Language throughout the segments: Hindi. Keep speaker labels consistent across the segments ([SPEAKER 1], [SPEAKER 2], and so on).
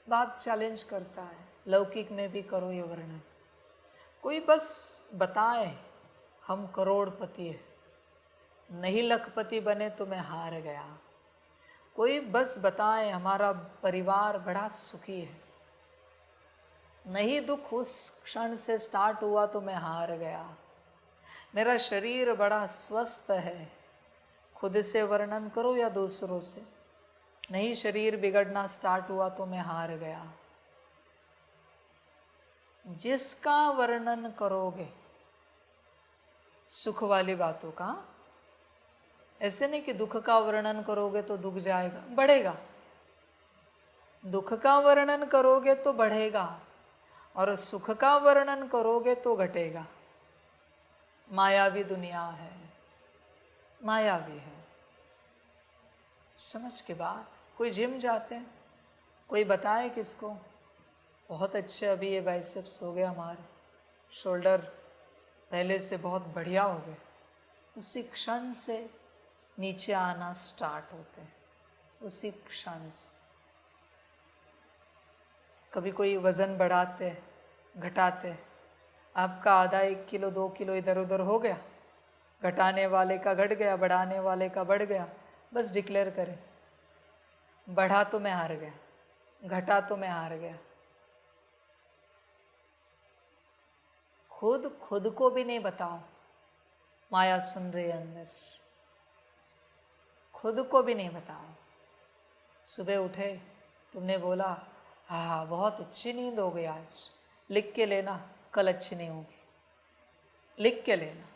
[SPEAKER 1] बाप चैलेंज करता है, लौकिक में भी करो ये वर्णन। कोई बस बताए हम करोड़पति है, नहीं लखपति बने तो मैं हार गया। कोई बस बताए हमारा परिवार बड़ा सुखी है, नहीं दुख उस क्षण से स्टार्ट हुआ तो मैं हार गया। मेरा शरीर बड़ा स्वस्थ है, खुद से वर्णन करो या दूसरों से, नहीं शरीर बिगड़ना स्टार्ट हुआ तो मैं हार गया। जिसका वर्णन करोगे सुख वाली बातों का, ऐसे नहीं कि दुख का वर्णन करोगे तो दुख जाएगा, बढ़ेगा। दुख का वर्णन करोगे तो बढ़ेगा और सुख का वर्णन करोगे तो घटेगा। मायावी दुनिया है, मायावी है। समझ के बाद कोई जिम जाते हैं, कोई बताए किसको बहुत अच्छे अभी ये बाइसेप्स हो गए, हमारे शोल्डर पहले से बहुत बढ़िया हो गए, उसी क्षण से नीचे आना स्टार्ट होते हैं, उसी क्षण से। कभी कोई वज़न बढ़ाते घटाते, आपका आधा 1 किलो 2 किलो इधर उधर हो गया, घटाने वाले का घट गया, बढ़ाने वाले का बढ़ गया, बस डिक्लेयर करें बढ़ा तो मैं हार गया, घटा तो मैं हार गया। खुद को भी नहीं बताओ, माया सुन रही है अंदर, खुद को भी नहीं बताओ। सुबह उठे, तुमने बोला हाँ बहुत अच्छी नींद हो गई आज, लिख के लेना कल अच्छी नहीं होगी, लिख के लेना।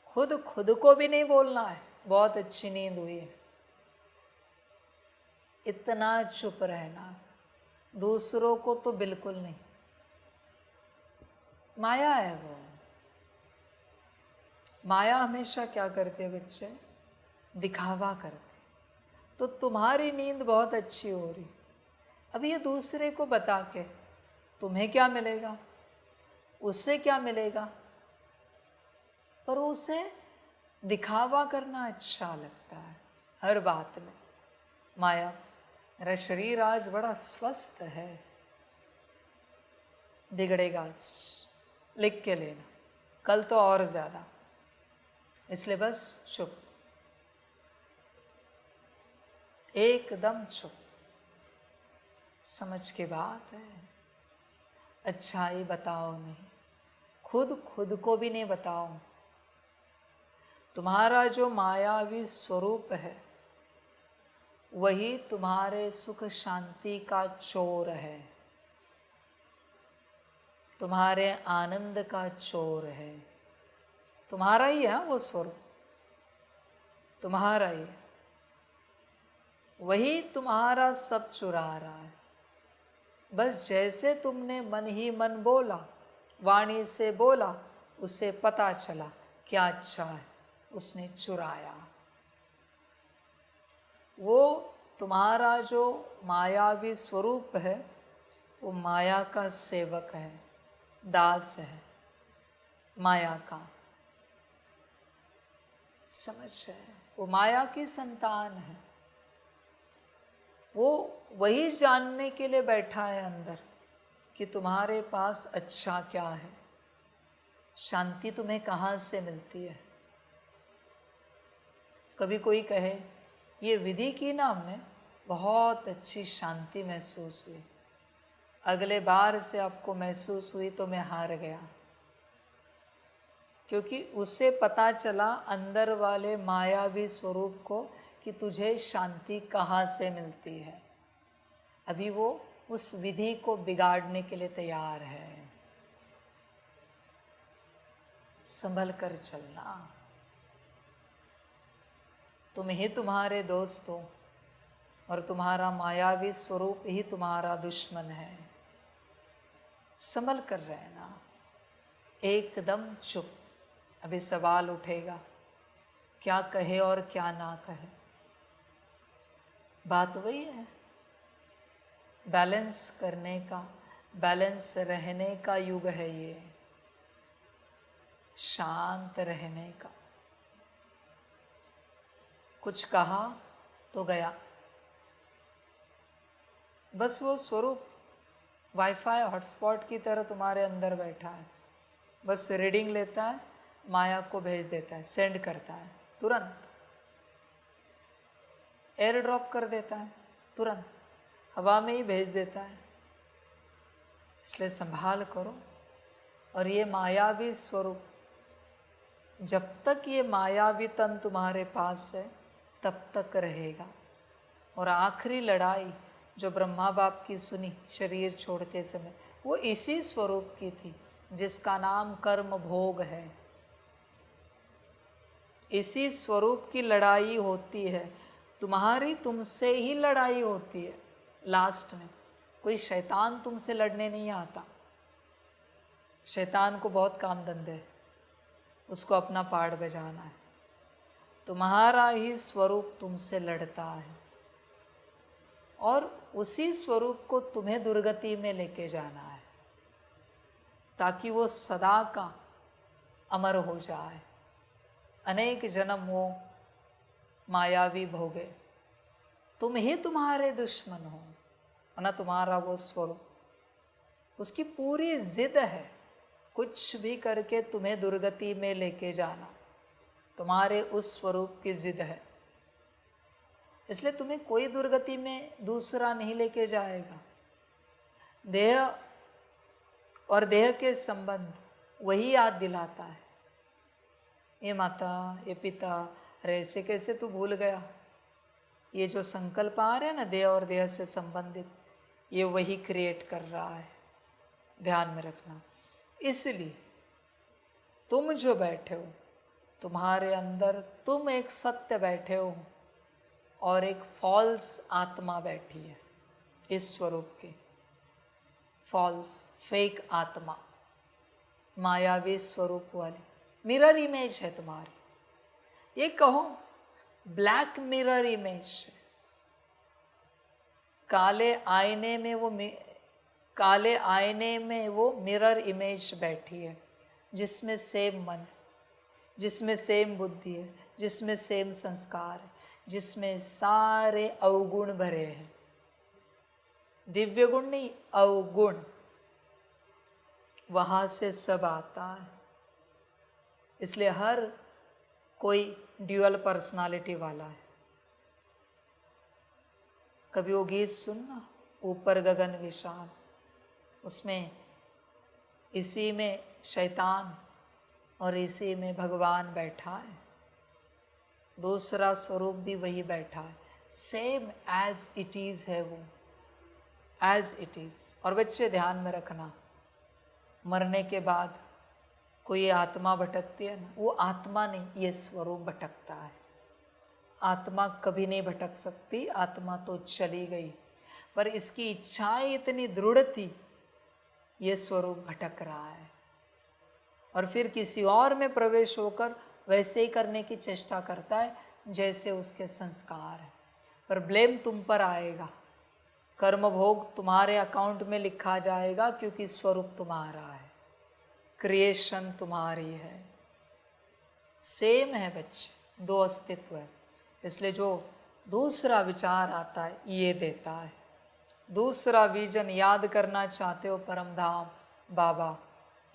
[SPEAKER 1] खुद को भी नहीं बोलना है बहुत अच्छी नींद हुई है, इतना चुप रहना। दूसरों को तो बिल्कुल नहीं, माया है वो। माया हमेशा क्या करते हैं बच्चे, दिखावा करते। तो तुम्हारी नींद बहुत अच्छी हो रही, अब ये दूसरे को बता के तुम्हें क्या मिलेगा, उससे क्या मिलेगा, पर उसे दिखावा करना अच्छा लगता है हर बात में। माया, मेरा शरीर आज बड़ा स्वस्थ है, बिगड़ेगा आज, लिख के लेना कल तो और ज़्यादा, इसलिए बस चुप, एकदम चुप। समझ के बात है, अच्छाई बताओ नहीं, खुद को भी नहीं बताओ। तुम्हारा जो मायावी स्वरूप है वही तुम्हारे सुख शांति का चोर है, तुम्हारे आनंद का चोर है। तुम्हारा ही है वो स्वरूप, तुम्हारा ही है, वही तुम्हारा सब चुरा रहा है। बस जैसे तुमने मन ही मन बोला, वाणी से बोला, उसे पता चला क्या अच्छा है, उसने चुराया। वो तुम्हारा जो मायावी स्वरूप है वो माया का सेवक है, दास है माया का। समझ है, वो माया की संतान है। वो वही जानने के लिए बैठा है अंदर कि तुम्हारे पास अच्छा क्या है, शांति तुम्हें कहाँ से मिलती है। कभी कोई कहे ये विधि की ना हमने, बहुत अच्छी शांति महसूस हुई, अगले बार से आपको महसूस हुई तो मैं हार गया, क्योंकि उससे पता चला अंदर वाले मायावी स्वरूप को कि तुझे शांति कहाँ से मिलती है। अभी वो उस विधि को बिगाड़ने के लिए तैयार है। संभल कर चलना, तुम ही तुम्हारे दोस्त हो और तुम्हारा मायावी स्वरूप ही तुम्हारा दुश्मन है। संभल कर रहना, एकदम चुप। अभी सवाल उठेगा क्या कहे और क्या ना कहे, बात वही है, बैलेंस करने का, बैलेंस रहने का युग है ये, शांत रहने का। कुछ कहा तो गया, बस वो स्वरूप वाईफाई हॉटस्पॉट की तरह तुम्हारे अंदर बैठा है, बस रीडिंग लेता है, माया को भेज देता है, सेंड करता है, तुरंत एयर ड्रॉप कर देता है, तुरंत हवा में ही भेज देता है। इसलिए संभाल करो। और ये मायावी स्वरूप, जब तक ये मायावी तन तुम्हारे पास है तब तक रहेगा। और आखिरी लड़ाई जो ब्रह्मा बाप की सुनी शरीर छोड़ते समय, वो इसी स्वरूप की थी जिसका नाम कर्म भोग है। इसी स्वरूप की लड़ाई होती है, तुम्हारी तुमसे ही लड़ाई होती है। लास्ट में कोई शैतान तुमसे लड़ने नहीं आता। शैतान को बहुत काम धंधे है, उसको अपना पार्ट बजाना है। तुम्हारा ही स्वरूप तुमसे लड़ता है और उसी स्वरूप को तुम्हें दुर्गति में लेके जाना है, ताकि वो सदा का अमर हो जाए। अनेक जन्म वो मायावी भोगे, तुम ही तुम्हारे दुश्मन हो, ना तुम्हारा वो स्वरूप, उसकी पूरी जिद है कुछ भी करके तुम्हें दुर्गति में लेके जाना। तुम्हारे उस स्वरूप की जिद है, इसलिए तुम्हें कोई दुर्गति में दूसरा नहीं लेके जाएगा। देह और देह के संबंध वही याद दिलाता है। ये माता, ये पिता, अरे ऐसे कैसे तू भूल गया। ये जो संकल्प आ रहे हैं ना देह और देह से संबंधित, ये वही क्रिएट कर रहा है, ध्यान में रखना। इसलिए तुम जो बैठे हो, तुम्हारे अंदर तुम एक सत्य बैठे हो और एक फॉल्स आत्मा बैठी है, इस स्वरूप की फॉल्स फेक आत्मा, मायावी स्वरूप वाली मिरर इमेज है तुम्हारी। ये कहो ब्लैक मिरर इमेज है। काले आईने में वो मिरर इमेज बैठी है, जिसमें सेम मन है, जिसमें सेम बुद्धि है, जिसमें सेम संस्कार है, जिसमें सारे अवगुण भरे हैं। दिव्य गुण नहीं, अवगुण, वहाँ से सब आता है। इसलिए हर कोई ड्यूअल पर्सनालिटी वाला है। कभी वो गीत सुनना, ऊपर गगन विशाल, उसमें इसी में शैतान और इसी में भगवान बैठा है। दूसरा स्वरूप भी वही बैठा है, सेम एज इट इज़ है वो, एज इट इज़। और बच्चे ध्यान में रखना, मरने के बाद कोई आत्मा भटकती है ना, वो आत्मा नहीं, ये स्वरूप भटकता है। आत्मा कभी नहीं भटक सकती, आत्मा तो चली गई, पर इसकी इच्छाएं इतनी दृढ़ थी, ये स्वरूप भटक रहा है और फिर किसी और में प्रवेश होकर वैसे ही करने की चेष्टा करता है जैसे उसके संस्कार है। पर ब्लेम तुम पर आएगा, कर्म भोग तुम्हारे अकाउंट में लिखा जाएगा, क्योंकि स्वरूप तुम्हारा है, क्रिएशन तुम्हारी है। सेम है बच्चे, दो अस्तित्व है। इसलिए जो दूसरा विचार आता है ये देता है, दूसरा विजन याद करना चाहते हो परम धाम बाबा,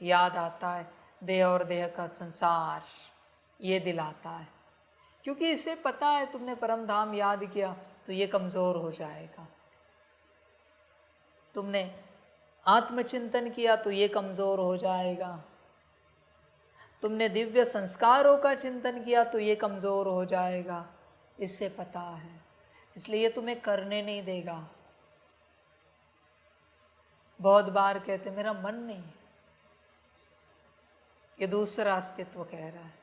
[SPEAKER 1] याद आता है देह और देह का संसार, ये दिलाता है। क्योंकि इसे पता है तुमने परम धाम याद किया तो ये कमज़ोर हो जाएगा, तुमने आत्मचिंतन किया तो ये कमज़ोर हो जाएगा, तुमने दिव्य संस्कारों का चिंतन किया तो ये कमज़ोर हो जाएगा। इसे पता है, इसलिए ये तुम्हें करने नहीं देगा। बहुत बार कहते मेरा मन नहीं है, ये दूसरा अस्तित्व कह रहा है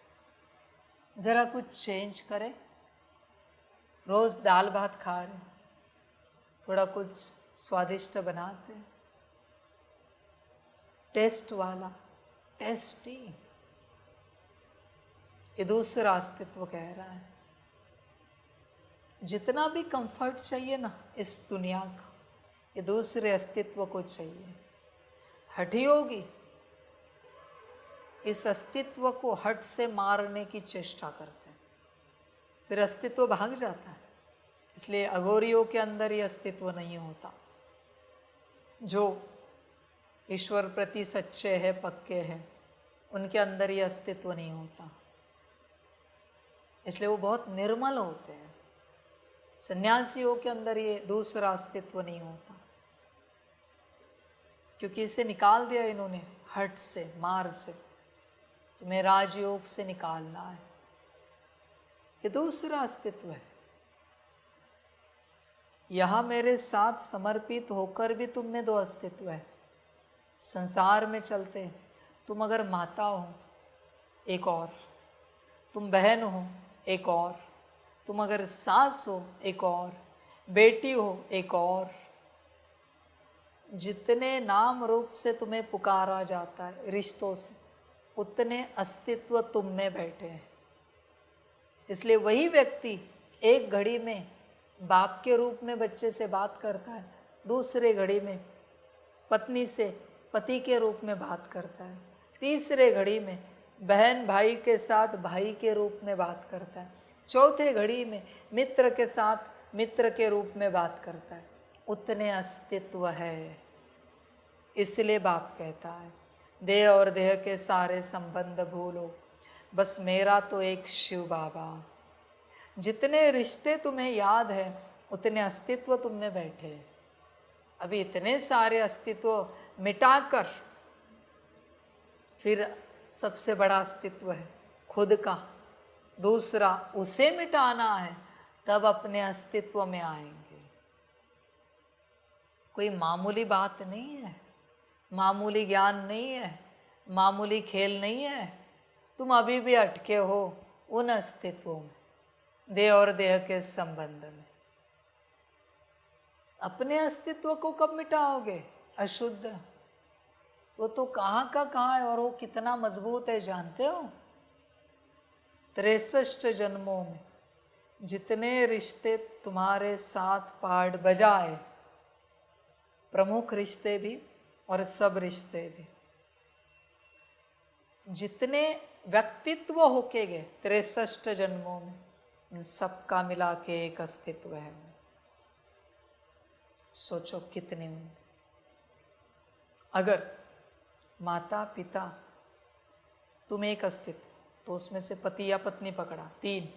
[SPEAKER 1] ज़रा कुछ चेंज करे। रोज़ दाल भात खा रहे, थोड़ा कुछ स्वादिष्ट बनाते, टेस्ट वाला, टेस्टी, ये दूसरा अस्तित्व कह रहा है। जितना भी कंफर्ट चाहिए ना इस दुनिया का, ये दूसरे अस्तित्व को चाहिए। हठी होगी, इस अस्तित्व को हट से मारने की चेष्टा करते हैं, फिर अस्तित्व भाग जाता है। इसलिए अघोरियों के अंदर ये अस्तित्व नहीं होता, जो ईश्वर प्रति सच्चे हैं, पक्के हैं, उनके अंदर ये अस्तित्व नहीं होता, इसलिए वो बहुत निर्मल होते हैं। सन्यासियों के अंदर ये दूसरा अस्तित्व नहीं होता, क्योंकि इसे निकाल दिया इन्होंने हट से, मार से। तुम्हें राजयोग से निकालना है, ये दूसरा अस्तित्व है। यहाँ मेरे साथ समर्पित होकर भी तुम में दो अस्तित्व है। संसार में चलते तुम अगर माता हो एक और, तुम बहन हो एक और, तुम अगर सास हो एक और, बेटी हो एक और, जितने नाम रूप से तुम्हें पुकारा जाता है रिश्तों से, उतने अस्तित्व तुम में बैठे हैं। इसलिए वही व्यक्ति एक घड़ी में बाप के रूप में बच्चे से बात करता है, दूसरे घड़ी में पत्नी से पति के रूप में बात करता है, तीसरे घड़ी में बहन भाई के साथ भाई के रूप में बात करता है, चौथे घड़ी में मित्र के साथ मित्र के रूप में बात करता है। उतने अस्तित्व है। इसलिए बाप कहता है देह और देह के सारे संबंध भूलो, बस मेरा तो एक शिव बाबा। जितने रिश्ते तुम्हें याद है उतने अस्तित्व तुम में बैठे। अभी इतने सारे अस्तित्व मिटाकर फिर सबसे बड़ा अस्तित्व है खुद का, दूसरा उसे मिटाना है, तब अपने अस्तित्व में आएंगे। कोई मामूली बात नहीं है, मामूली ज्ञान नहीं है, मामूली खेल नहीं है। तुम अभी भी अटके हो उन अस्तित्वों में, देह और देह के संबंध में। अपने अस्तित्व को कब मिटाओगे? अशुद्ध, वो तो कहाँ का कहाँ है और वो कितना मजबूत है जानते हो? 63 जन्मों में जितने रिश्ते तुम्हारे साथ पाठ बजाए, प्रमुख रिश्ते भी और सब रिश्ते भी, जितने व्यक्तित्व होके गए 63 जन्मों में, इन सबका मिला के एक अस्तित्व है। सोचो कितने होंगे। अगर माता पिता तुम एक अस्तित्व, तो उसमें से पति या पत्नी पकड़ा 3,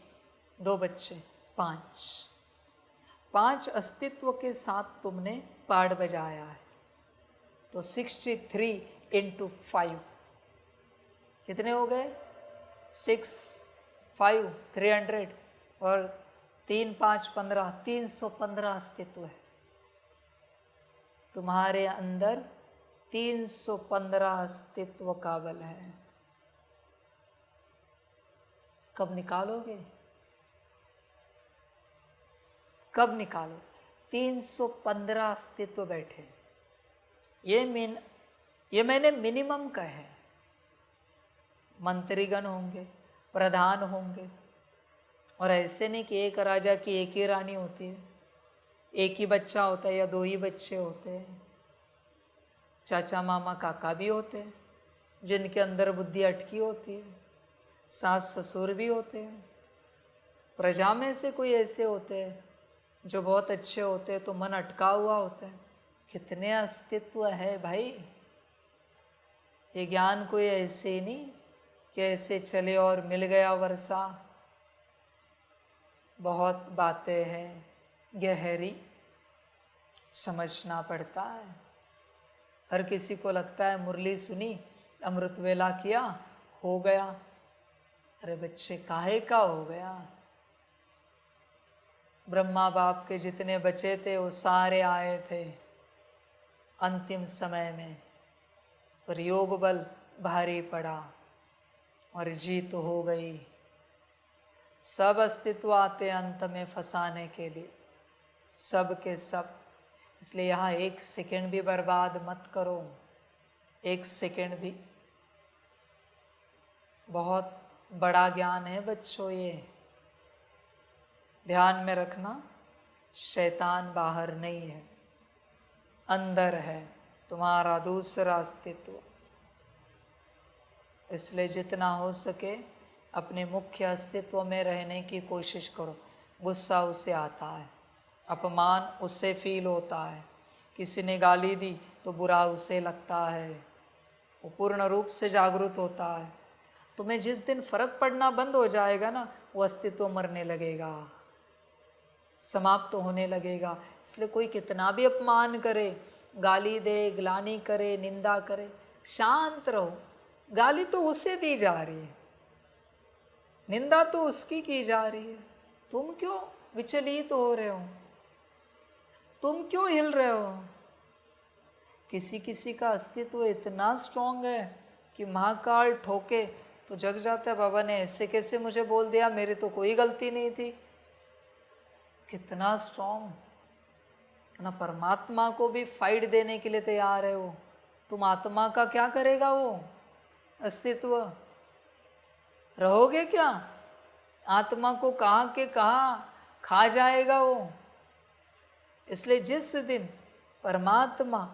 [SPEAKER 1] 2 बच्चे 5 अस्तित्व के साथ तुमने पाठ बजाया है, तो 63 × 5 कितने हो गए? 6, 5, 300 और 3, 5, 15, 315 अस्तित्व है तुम्हारे अंदर। 315 अस्तित्व का बल है। कब निकालोगे? कब निकालो? 315 अस्तित्व बैठे। ये मैंने मिनिमम का है। मंत्रीगण होंगे, प्रधान होंगे, और ऐसे नहीं कि एक राजा की एक ही रानी होती है, एक ही बच्चा होता है या 2 ही बच्चे होते हैं। चाचा मामा काका भी होते हैं जिनके अंदर बुद्धि अटकी होती है, सास ससुर भी होते हैं। प्रजा में से कोई ऐसे होते हैं जो बहुत अच्छे होते हैं तो मन अटका हुआ होता है। कितने अस्तित्व है भाई। ये ज्ञान कोई ऐसे ही नहीं कि ऐसे चले और मिल गया वर्षा। बहुत बातें हैं गहरी, समझना पड़ता है। हर किसी को लगता है मुरली सुनी, अमृत वेला किया, हो गया। अरे बच्चे, काहे का हो गया? ब्रह्मा बाप के जितने बचे थे वो सारे आए थे अंतिम समय में, पर योग बल भारी पड़ा और जीत हो गई। सब अस्तित्व आते अंत में फंसाने के लिए, सब के सब। इसलिए यहाँ 1 सेकंड भी बर्बाद मत करो, 1 सेकंड भी। बहुत बड़ा ज्ञान है बच्चों ये, ध्यान में रखना। शैतान बाहर नहीं है, अंदर है तुम्हारा दूसरा अस्तित्व। इसलिए जितना हो सके अपने मुख्य अस्तित्व में रहने की कोशिश करो। गुस्सा उसे आता है, अपमान उससे फील होता है, किसी ने गाली दी तो बुरा उसे लगता है, वो पूर्ण रूप से जागरूक होता है। तुम्हें जिस दिन फर्क पड़ना बंद हो जाएगा ना, वो अस्तित्व मरने लगेगा, समाप्त तो होने लगेगा। इसलिए कोई कितना भी अपमान करे, गाली दे, ग्लानि करे, निंदा करे, शांत रहो। गाली तो उसे दी जा रही है, निंदा तो उसकी की जा रही है। तुम क्यों विचलित हो रहे हो? तुम क्यों हिल रहे हो? किसी किसी का अस्तित्व इतना स्ट्रांग है कि महाकाल ठोके तो जग जाता है, बाबा ने ऐसे कैसे मुझे बोल दिया, मेरी तो कोई गलती नहीं थी। कितना स्ट्रांग ना, परमात्मा को भी फाइट देने के लिए तैयार है वो। तुम आत्मा का क्या करेगा वो अस्तित्व? रहोगे क्या? आत्मा को कहाँ के कहाँ खा जाएगा वो। इसलिए जिस दिन परमात्मा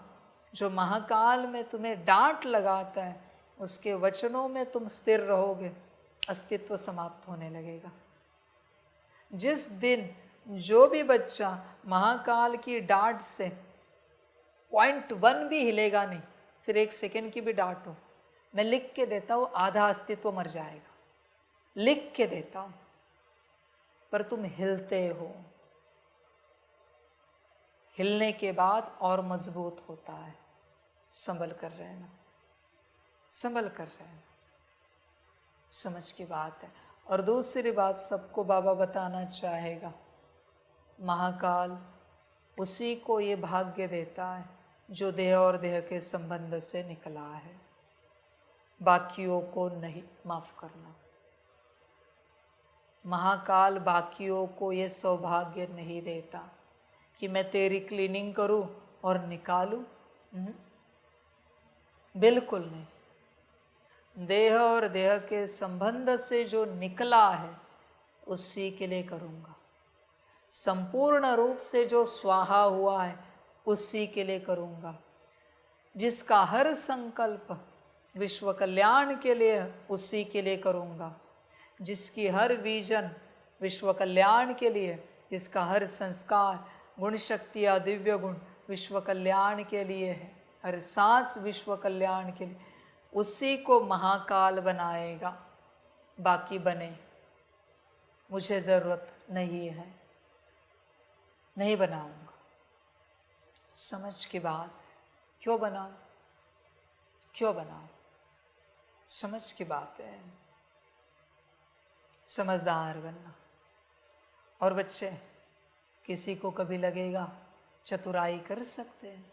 [SPEAKER 1] जो महाकाल में तुम्हें डांट लगाता है, उसके वचनों में तुम स्थिर रहोगे, अस्तित्व समाप्त होने लगेगा। जिस दिन जो भी बच्चा महाकाल की डांट से 0.1 भी हिलेगा नहीं, फिर 1 सेकेंड की भी डांट हो, मैं लिख के देता हूँ आधा अस्तित्व मर जाएगा, लिख के देता हूँ। पर तुम हिलते हो, हिलने के बाद और मजबूत होता है। संभल कर रहना, संभल कर रहना, समझ की बात है। और दूसरी बात सबको बाबा बताना चाहेगा, महाकाल उसी को ये भाग्य देता है जो देह और देह के संबंध से निकला है, बाकियों को नहीं। माफ करना, महाकाल बाकियों को ये सौभाग्य नहीं देता कि मैं तेरी क्लीनिंग करूं और निकालूं। बिल्कुल नहीं। देह और देह के संबंध से जो निकला है उसी के लिए करूँगा। संपूर्ण रूप से जो स्वाहा हुआ है उसी के लिए करूँगा। जिसका हर संकल्प विश्व कल्याण के लिए, उसी के लिए करूँगा। जिसकी हर विजन विश्व कल्याण के लिए, जिसका हर संस्कार गुण शक्तियाँ दिव्य गुण विश्व कल्याण के लिए है, हर सांस विश्व कल्याण के लिए, उसी को महाकाल बनाएगा। बाकी बने मुझे ज़रूरत नहीं है, नहीं बनाऊंगा। समझ की बात है। क्यों बनाऊं? क्यों बनाऊं? समझ की बात है। समझदार बनना। और बच्चे, किसी को कभी लगेगा चतुराई कर सकते हैं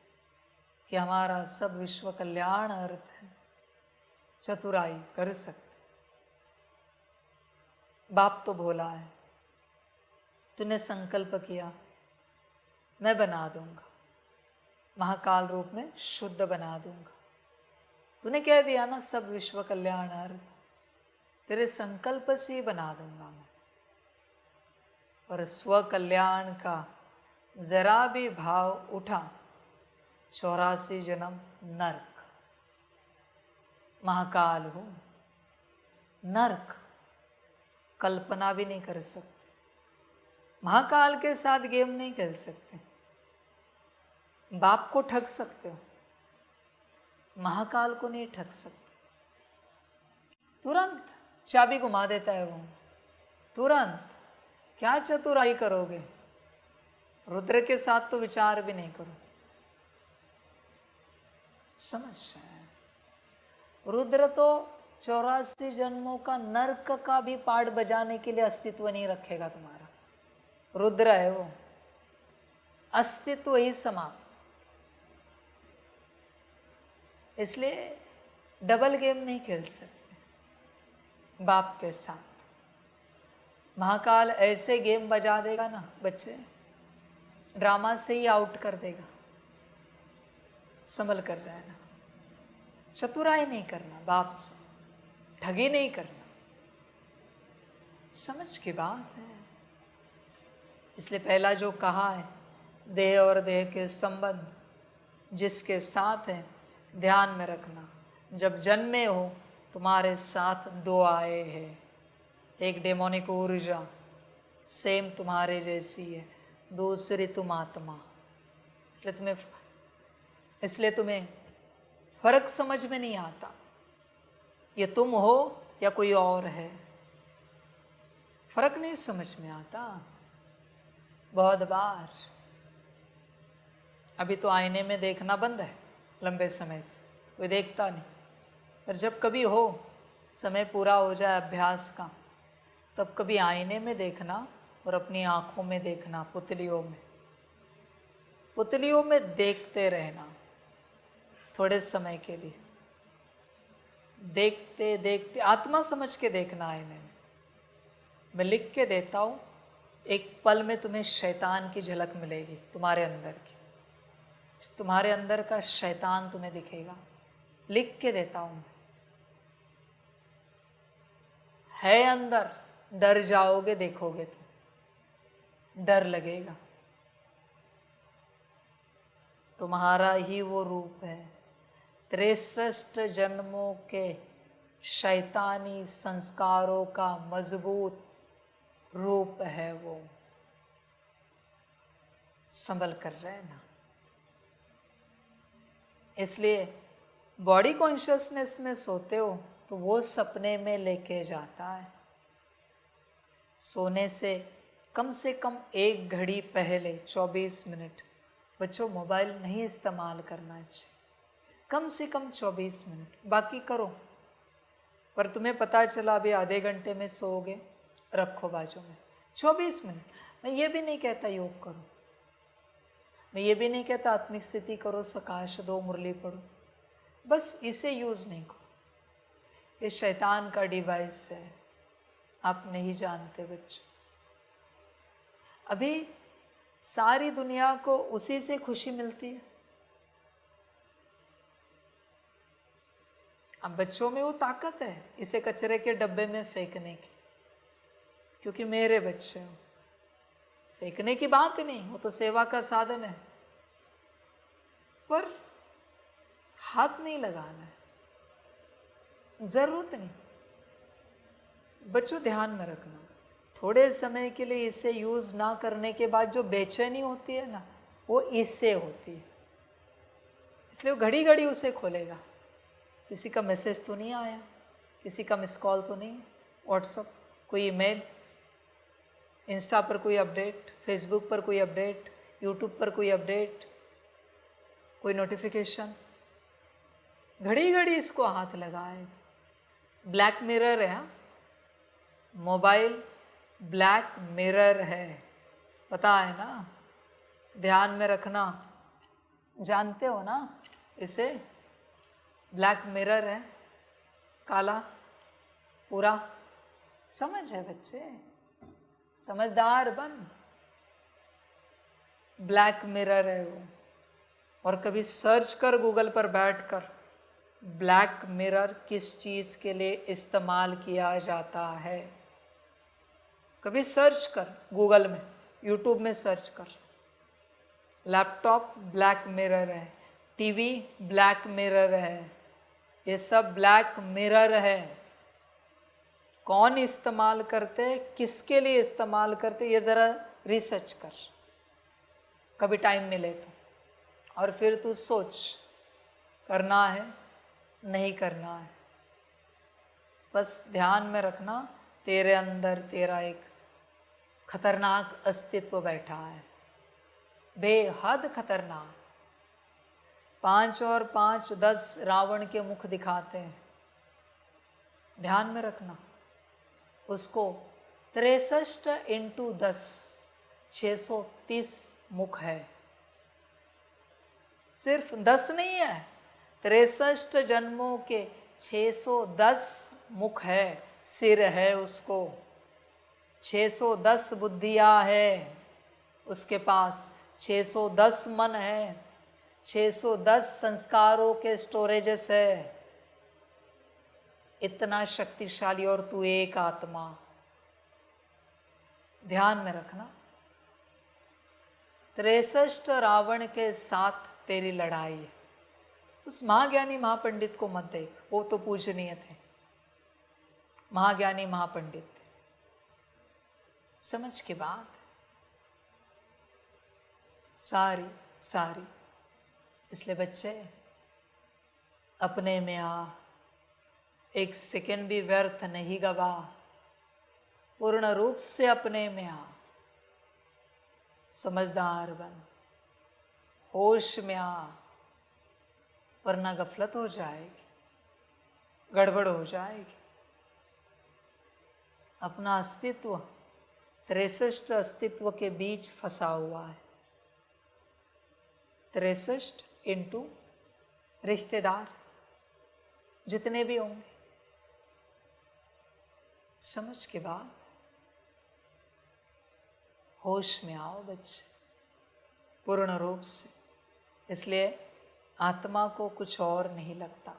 [SPEAKER 1] कि हमारा सब विश्व कल्याण अर्थ है, चतुराई कर सकते। बाप तो भोला है, तूने संकल्प किया मैं बना दूंगा, महाकाल रूप में शुद्ध बना दूंगा। तूने कह दिया ना सब विश्व कल्याण अर्थ, तेरे संकल्प से ही बना दूंगा मैं। पर स्व कल्याण का जरा भी भाव उठा, 84 जन्म नरक। महाकाल हूँ, नरक कल्पना भी नहीं कर सकते। महाकाल के साथ गेम नहीं खेल सकते। बाप को ठग सकते हो, महाकाल को नहीं ठग सकते। तुरंत चाबी घुमा देता है वो, तुरंत। क्या चतुराई करोगे? रुद्र के साथ तो विचार भी नहीं करो। समझ रहे हैं? रुद्र तो 84 जन्मों का नरक का भी पार्ट बजाने के लिए अस्तित्व नहीं रखेगा तुम्हारा। रुद्र है वो, अस्तित्व ही समाप्त। इसलिए डबल गेम नहीं खेल सकते बाप के साथ। महाकाल ऐसे गेम बजा देगा ना बच्चे, ड्रामा से ही आउट कर देगा। संभल कर रहना, चतुराई नहीं करना, बाप से ठगी नहीं करना। समझ की बात है। इसलिए पहला जो कहा है, देह और देह के संबंध जिसके साथ है, ध्यान में रखना। जब जन्मे हो तुम्हारे साथ दो आए हैं, एक डेमोनिक ऊर्जा सेम तुम्हारे जैसी है, दूसरी तुम आत्मा। इसलिए तुम्हें इसलिए तुम्हें फर्क समझ में नहीं आता, ये तुम हो या कोई और है, फर्क नहीं समझ में आता। बहुत बार अभी तो आईने में देखना बंद है लंबे समय से, कोई देखता नहीं, पर जब कभी हो, समय पूरा हो जाए अभ्यास का, तब कभी आईने में देखना और अपनी आंखों में देखना, पुतलियों में देखते रहना थोड़े समय के लिए, देखते देखते आत्मा समझ के देखना आईने में। मैं लिख के देता हूँ, एक पल में तुम्हें शैतान की झलक मिलेगी, तुम्हारे अंदर की, तुम्हारे अंदर का शैतान तुम्हें दिखेगा, लिख के देता हूँ मैं। है अंदर, डर जाओगे, देखोगे तो डर लगेगा। तुम्हारा ही वो रूप है, 63 जन्मों के शैतानी संस्कारों का मजबूत रूप है वो। संभल कर रहना। इसलिए बॉडी कॉन्शियसनेस में सोते हो तो वो सपने में लेके जाता है। सोने से कम 1 घड़ी पहले 24 मिनट बच्चों मोबाइल नहीं इस्तेमाल करना चाहिए, कम से कम 24 मिनट, बाकी करो। पर तुम्हें पता चला अभी आधे घंटे में सोओगे, रखो बाजू में 24 मिनट। मैं ये भी नहीं कहता योग करो, मैं ये भी नहीं कहता आत्मिक स्थिति करो, सकाश दो, मुरली पढ़ो, बस इसे यूज़ नहीं करो। ये शैतान का डिवाइस है, आप नहीं जानते बच्चों। अभी सारी दुनिया को उसी से खुशी मिलती है। अब बच्चों में वो ताकत है इसे कचरे के डब्बे में फेंकने की, क्योंकि मेरे बच्चे हो। फेंकने की बात नहीं, वो तो सेवा का साधन है, पर हाथ नहीं लगाना है, जरूरत नहीं। बच्चों ध्यान में रखना, थोड़े समय के लिए इसे यूज़ ना करने के बाद जो बेचैनी होती है ना, वो इससे होती है। इसलिए वो घड़ी घड़ी उसे खोलेगा, किसी का मैसेज तो नहीं आया, किसी का मिस कॉल तो नहीं है, व्हाट्सअप, कोई ईमेल, इंस्टा पर कोई अपडेट, फेसबुक पर कोई अपडेट, यूट्यूब पर कोई अपडेट, कोई नोटिफिकेशन, घड़ी घड़ी इसको हाथ लगाएगा। ब्लैक मिरर है, हाँ? मोबाइल ब्लैक मिरर है, पता है ना? ध्यान में रखना, जानते हो ना इसे? ब्लैक मिरर है, काला पूरा। समझ है बच्चे, समझदार बन। ब्लैक मिरर है वो। और कभी सर्च कर गूगल पर बैठकर, ब्लैक मिरर किस चीज़ के लिए इस्तेमाल किया जाता है। कभी सर्च कर गूगल में, यूट्यूब में सर्च कर। लैपटॉप ब्लैक मिरर है, टीवी ब्लैक मिरर है, ये सब ब्लैक मिरर है। कौन इस्तेमाल करते, किसके लिए इस्तेमाल करते, ये ज़रा रिसर्च कर कभी टाइम मिले तो, और फिर तू सोच करना है नहीं करना है। बस ध्यान में रखना, तेरे अंदर तेरा एक खतरनाक अस्तित्व बैठा है, बेहद खतरनाक। 5 और 5 10 रावण के मुख दिखाते हैं, ध्यान में रखना। उसको 63 × 10 630 मुख है, सिर्फ 10 नहीं है, 63 जन्मों के 610 मुख है, सिर है उसको, 610 बुद्धियाँ है उसके पास, 610 मन है, 610 संस्कारों के स्टोरेजेस है। इतना शक्तिशाली, और तू एक आत्मा। ध्यान में रखना, 63 रावण के साथ तेरी लड़ाई है। उस महाज्ञानी महापंडित को मत देख, वो तो पूजनीय थे, महाज्ञानी महापंडित थे, समझ की बात। सारी इसलिए बच्चे अपने में आ, एक सेकंड भी व्यर्थ नहीं गवा, पूर्ण रूप से अपने में आ, समझदार बन, होश में आ, वरना गफलत हो जाएगी, गड़बड़ हो जाएगी। अपना अस्तित्व 63 अस्तित्व के बीच फंसा हुआ है। 63 इंटू रिश्तेदार जितने भी होंगे, समझ के बाद होश में आओ बच्चे, पूर्ण रूप से। इसलिए आत्मा को कुछ और नहीं लगता,